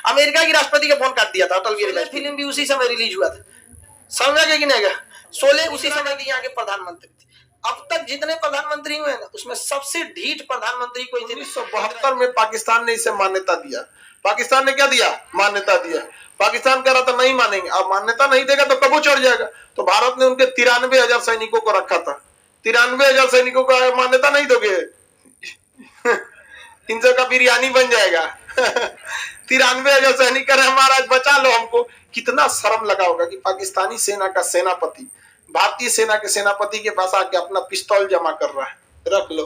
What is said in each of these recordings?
America की राष्ट्रपति का फोन काट दिया था अटल बिहारी वाजपेयी। फिल्म भी उसी समय रिलीज हुआ था, समझा गया कि नहीं गया? 16 उसी समय की यहाँ के प्रधानमंत्री थे। अब तक जितने प्रधानमंत्री हुए ना, उसमें सबसे ढीठ प्रधानमंत्री को 1972 में पाकिस्तान ने इसे मान्यता दिया। पाकिस्तान ने क्या दिया? मान्यता दिया। पाकिस्तान कह रहा था नहीं मानेंगे, अब मान्यता नहीं देगा तो कब चढ़ जाएगा। तो भारत ने उनके 93,000 सैनिकों को रखा था। 93,000 सैनिकों को मान्यता नहीं दोगे, इनसे का बिरयानी बन जाएगा। 93,000 सैनिक करे महाराज बचा लो हमको। कितना शर्म लगा होगा कि पाकिस्तानी सेना का सेनापति भारतीय सेना के सेनापति के पास आके अपना पिस्तौल जमा कर रहा है, रख लो,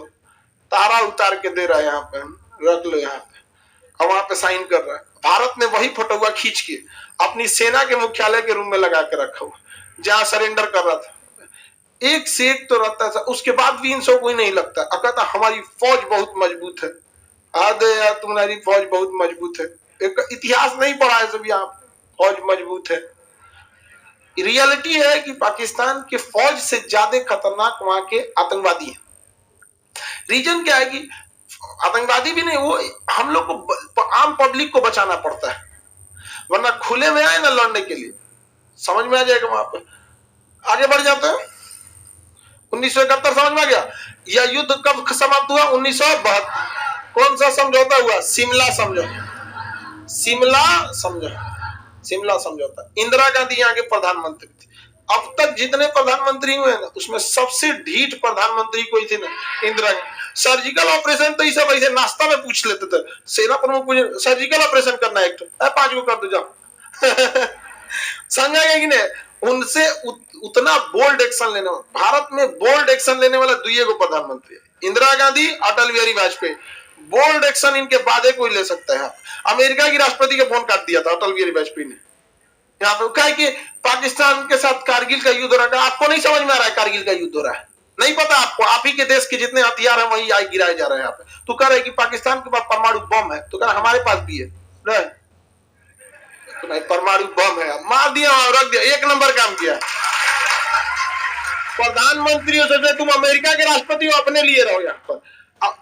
तारा उतार के दे रहा है, यहाँ पे रख लो, यहाँ पे, और वहां पे साइन कर रहा है। भारत ने वही फोटोआ खींच के अपनी सेना के मुख्यालय के रूम में लगा के रखा हुआ, जहां सरेंडर कर रहा था। एक से एक तो रहता था, उसके बाद भी इन सब कोई नहीं लगता। कहता हमारी फौज बहुत मजबूत है। आदे यार तुम्हारी फौज बहुत मजबूत है, एक इतिहास नहीं पढ़ा है सब, यहाँ फौज मजबूत है। रियलिटी है कि पाकिस्तान के फौज से ज्यादा खतरनाक वहां के आतंकवादी हैं। रीजन क्या है कि आतंकवादी भी नहीं, वो हम लोग को आम पब्लिक को बचाना पड़ता है, वरना खुले में आए ना लड़ने के लिए, समझ में आ जाएगा। वहां पे आगे बढ़ जाते हैं। 1971 समझ में आ गया। यह युद्ध कब समाप्त हुआ? 1972। कौन सा समझौता हुआ? शिमला समझौता। शिमला समझौता। इंदिरा गांधी यहाँ के प्रधानमंत्री थी। अब तक जितने प्रधानमंत्री हुए ना, उसमें सबसे ढीठ प्रधानमंत्री कोई थे ना, इंदिरा गांधी। सर्जिकल ऑपरेशन तो इसे वैसे नाश्ता में पूछ लेते थे, सेना प्रमुख पूछे सर्जिकल ऑपरेशन करना है, 5 को कर दो जाओ। समझा गया कि नहीं? उनसे उतना बोल्ड एक्शन लेने वाला, भारत में बोल्ड एक्शन लेने वाला दुइये को प्रधानमंत्री है, इंदिरा गांधी, अटल बिहारी वाजपेयी। बोल्ड एक्शन इनके बाद कोई ले सकता है। अमेरिका की राष्ट्रपति का फोन काट दिया था अटल बिहारी वाजपेयी ने। यहाँ पे क्या है कि पाकिस्तान के साथ कारगिल का युद्ध हो रहा है। आपको नहीं समझ में आ रहा है कारगिल का युद्ध हो रहा है? नहीं पता आपको? आप ही के देश के जितने हथियार हैं वही आई गिराए जा रहे हैं यहाँ पे। तो कह रहे कि पाकिस्तान के पास परमाणु बम है, तो कह रहे हमारे पास भी है। नहीं, परमाणु बम है, मार दिया और रख दिया, 1 नंबर काम किया। प्रधानमंत्री से तुम अमेरिका के राष्ट्रपति हो, अपने लिए रहो यहाँ पर।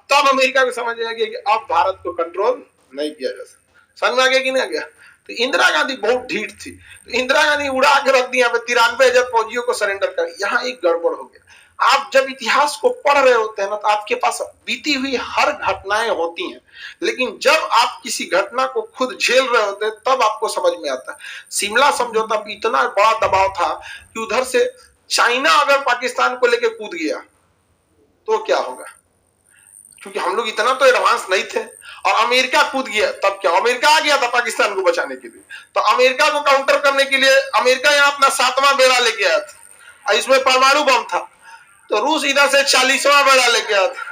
तब अमेरिका को समझ आ गया कि अब भारत को कंट्रोल नहीं किया जा सकता। समझ में आ गया कि नहीं आ गया? तो इंदिरा गांधी बहुत ढीठ थी, तो इंदिरा गांधी उड़ा के रख दी यहाँ पे 93,000 फौजियों को सरेंडर कर। यहाँ एक गड़बड़ हो गया। आप जब इतिहास को पढ़ रहे होते हैं ना, तो आपके पास बीती हुई हर घटनाएं होती हैं, लेकिन जब आप किसी घटना को खुद झेल रहे होते हैं तब आपको समझ में आता है। शिमला समझौता पे इतना बड़ा दबाव था कि उधर से चाइना अगर पाकिस्तान को लेकर कूद गया तो क्या होगा, क्योंकि हम लोग इतना तो एडवांस नहीं थे। और अमेरिका कूद गया तब क्या? अमेरिका आ गया था पाकिस्तान को बचाने के लिए। तो अमेरिका को काउंटर करने के लिए अमेरिका यहाँ अपना 7वां बेड़ा लेके आया था, इसमें परमाणु बम था। तो रूस इधर से 40वां बेड़ा लेके आया था,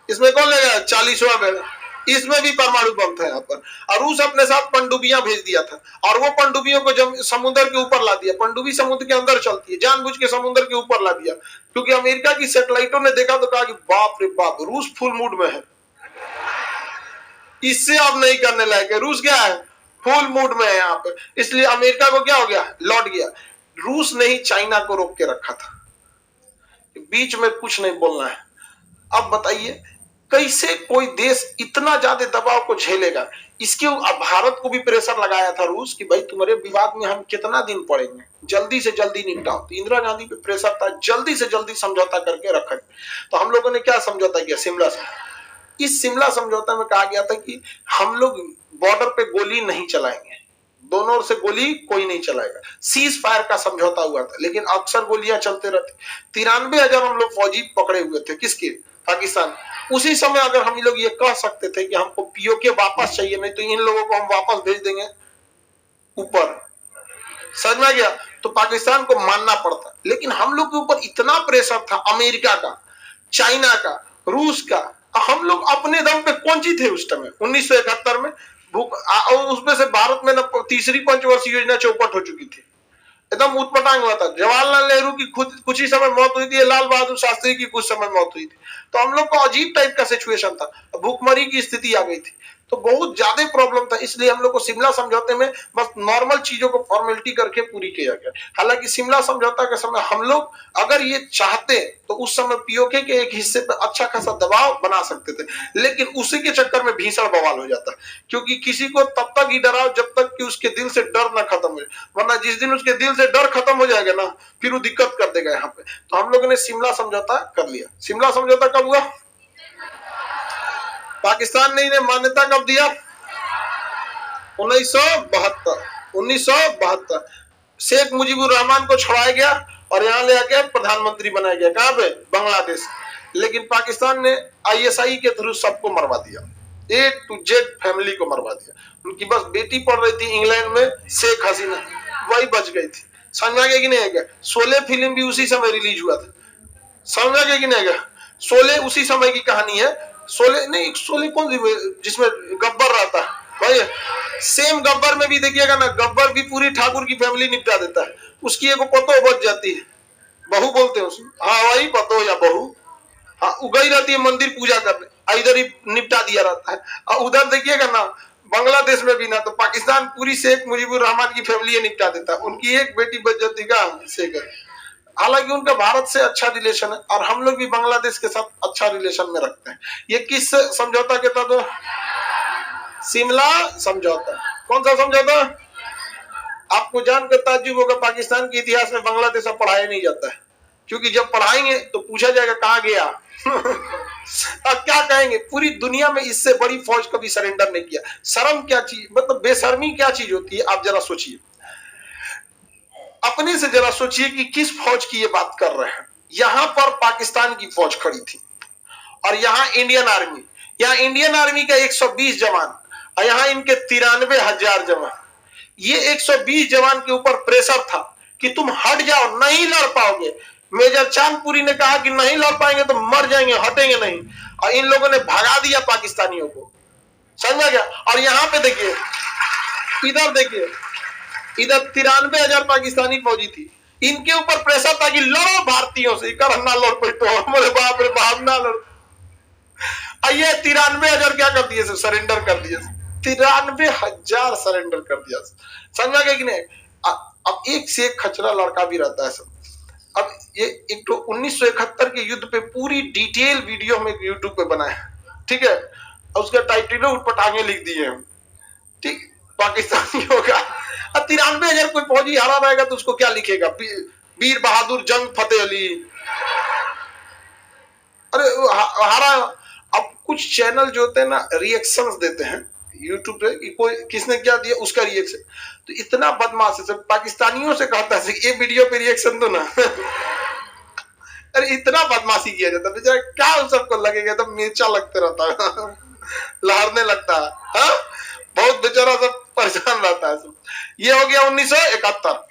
इसमें कौन ले गया? 40वां बेड़ा, इसमें भी परमाणु बम था यहाँ पर। और रूस अपने साथ पनडुब्बियां भेज दिया था, और वो पनडुब्बियों को समुद्र के ऊपर ला दिया। पनडुब्बी समुद्र के अंदर चलती है, जानबूझ के समुद्र के ऊपर ला दिया, क्योंकि अमेरिका की सैटेलाइटों ने देखा तो कहा कि बाप रे बाप, रूस फुल मूड में है, इससे अब नहीं करने लायक है। रूस क्या है? फुल मूड में है यहाँ पे। इसलिए अमेरिका को क्या हो गया? लौट गया। रूस ने ही चाइना को रोक के रखा था, बीच में कुछ नहीं बोलना है। अब बताइए कैसे कोई देश इतना ज्यादा दबाव को झेलेगा? इसके भारत को भी प्रेशर लगाया था रूस कि भाई तुम्हारे विवाद में हम कितना दिन पड़ेंगे, जल्दी से जल्दी निपटाओ। तो इंदिरा गांधी पे प्रेशर था, जल्दी से जल्दी समझौता करके रखा। तो हम लोगों ने क्या समझौता किया? शिमला से। इस शिमला समझौता में कहा गया था कि हम लोग बॉर्डर पे गोली नहीं चलाएंगे, दोनों ओर से गोली कोई नहीं चलाएगा। सीज फायर का समझौता हुआ था, लेकिन अक्सर गोलियां चलते रहती। 93,000 हम लोग फौजी पकड़े हुए थे, किसके? पाकिस्तान। उसी समय अगर हम लोग ये कह सकते थे कि हमको पीओके वापस चाहिए, नहीं तो इन लोगों को हम वापस भेज देंगे ऊपर, समझ में आ गया? तो पाकिस्तान को मानना पड़ता। लेकिन हम लोग के ऊपर इतना प्रेशर था, अमेरिका का, चाइना का, रूस का। हम लोग अपने दम पे कौन सी थे उस समय 1971 में उसमें से भारत में न तीसरी पंचवर्षीय योजना चौपट हो चुकी थी, एकदम उटपटांग हुआ था। जवाहरलाल नेहरू की खुद कुछ ही समय मौत हुई थी, लाल बहादुर शास्त्री की कुछ समय मौत हुई थी। तो हम लोग को अजीब टाइप का सिचुएशन था, भूखमरी की स्थिति आ गई थी। तो बहुत ज्यादा प्रॉब्लम था। इसलिए हम लोग को शिमला समझौते में बस नॉर्मल चीजों को फॉर्मेलिटी करके पूरी किया गया। हालांकि शिमला समझौता के समय हम लोग अगर ये चाहते तो उस समय पीओके के एक हिस्से पर अच्छा खासा दबाव बना सकते थे, लेकिन उसी के चक्कर में भीषण बवाल हो जाता। क्योंकि किसी को तब तक ही डराओ जब तक कि उसके दिल से डर ना खत्म हो जाए, वरना जिस दिन उसके दिल से डर खत्म हो जाएगा ना, फिर वो दिक्कत कर देगा यहाँ पे। तो हम लोगों ने शिमला समझौता कर लिया। शिमला समझौता कब हुआ? पाकिस्तान ने इन्हें मान्यता कब दिया? 1972। शेख मुजीबुर रहमान को छुड़ाया गया और यहाँ ले आके प्रधानमंत्री बनाया गया। कहाँ पे? बांग्लादेश। लेकिन पाकिस्तान ने आईएसआई के थ्रू सबको मरवा दिया, ए टू जेड फैमिली को मरवा दिया। उनकी बस बेटी पढ़ रही थी इंग्लैंड में, शेख हसीना, वही बच गई थी। समझा गया कि नहीं गया? शोले फिल्म भी उसी समय रिलीज हुआ था। समझा गया कि नहीं गया? शोले उसी समय की कहानी है। शोले नहीं, शोले कौन सी जिसमें गब्बर रहता है भाई? सेम गब्बर में भी देखिएगा ना, गब्बर भी पूरी ठाकुर की फैमिली निपटा देता है। उसकी एक पतो बच जाती है, बहू बोलते हैं उसमें, हाँ वही पतो या बहू, हाँ उगई रहती है मंदिर पूजा करने, इधर ही निपटा दिया रहता है। और उधर देखिएगा ना बांग्लादेश में भी ना, तो पाकिस्तान पूरी शेख मुजीबुर रहमान की फैमिली निपटा देता है। उनकी एक बेटी बच जाती का शेख। हालांकि उनका भारत से अच्छा रिलेशन है और हम लोग भी बांग्लादेश के साथ अच्छा रिलेशन में रखते हैं। ये किस समझौता के तहत? शिमला समझौता। कौन सा समझौता? आपको जानकर ताज्जुब होगा, पाकिस्तान के इतिहास में बांग्लादेश अब पढ़ाया नहीं जाता है, क्योंकि जब पढ़ाएंगे तो पूछा जाएगा कहाँ गया। अब क्या कहेंगे? पूरी दुनिया में इससे बड़ी फौज कभी सरेंडर नहीं किया। शर्म क्या चीज, मतलब बेशर्मी क्या चीज होती है, आप जरा सोचिए। अपने से जरा सोचिए कि किस फौज की ये बात कर रहे हैं। यहां पर पाकिस्तान की फौज खड़ी थी और यहाँ इंडियन आर्मी, यहाँ इंडियन आर्मी का 120 जवान और यहाँ इनके 93,000 जवान। ये 120 जवान के ऊपर प्रेशर था कि तुम हट जाओ, नहीं लड़ पाओगे। मेजर चांदपुरी ने कहा कि नहीं लड़ पाएंगे तो मर जाएंगे, हटेंगे नहीं। और इन लोगों ने भगा दिया पाकिस्तानियों को। समझा गया? और यहाँ पे देखिए, इधर देखिए, इधर 93,000 पाकिस्तानी फौजी थी, इनके ऊपर प्रेशर था कि लड़ो भारतीयों से, कर ना लड़ पाए तो हमारे बाप रे बाप ना लड़। ये 93,000 क्या कर दिए? सरेंडर कर दिए। 93,000 सरेंडर कर दिया। समझा गया कि नहीं? अब एक से एक खचरा लड़का भी रहता है सब। अब ये एक तो 1971 के युद्ध पे पूरी डिटेल वीडियो में यूट्यूब पे बना है, ठीक है? उसका टाइटल उठपटांगे लिख दिए हैं, ठीक? पाकिस्तानियों का 93,000 कोई फौजी हारा रहेगा तो उसको क्या लिखेगा? वीर बहादुर जंग फतेह अली। अरे हारा। अब कुछ चैनल जो होते हैं ना, रिएक्शंस देते हैं यूट्यूब पे, कोई किसने क्या दिया उसका रिएक्शन, तो इतना बदमाश है। पाकिस्तानियों से कहता है ये वीडियो पे रिएक्शन दो ना। अरे इतना बदमाशी किया जाता है, बेचारा क्या उन सबको लगेगा, तो मिर्चा लगते रहता है, लहरने लगता है, हाँ? बहुत बेचारा सब परेशान रहता है सब। ये हो गया 1971।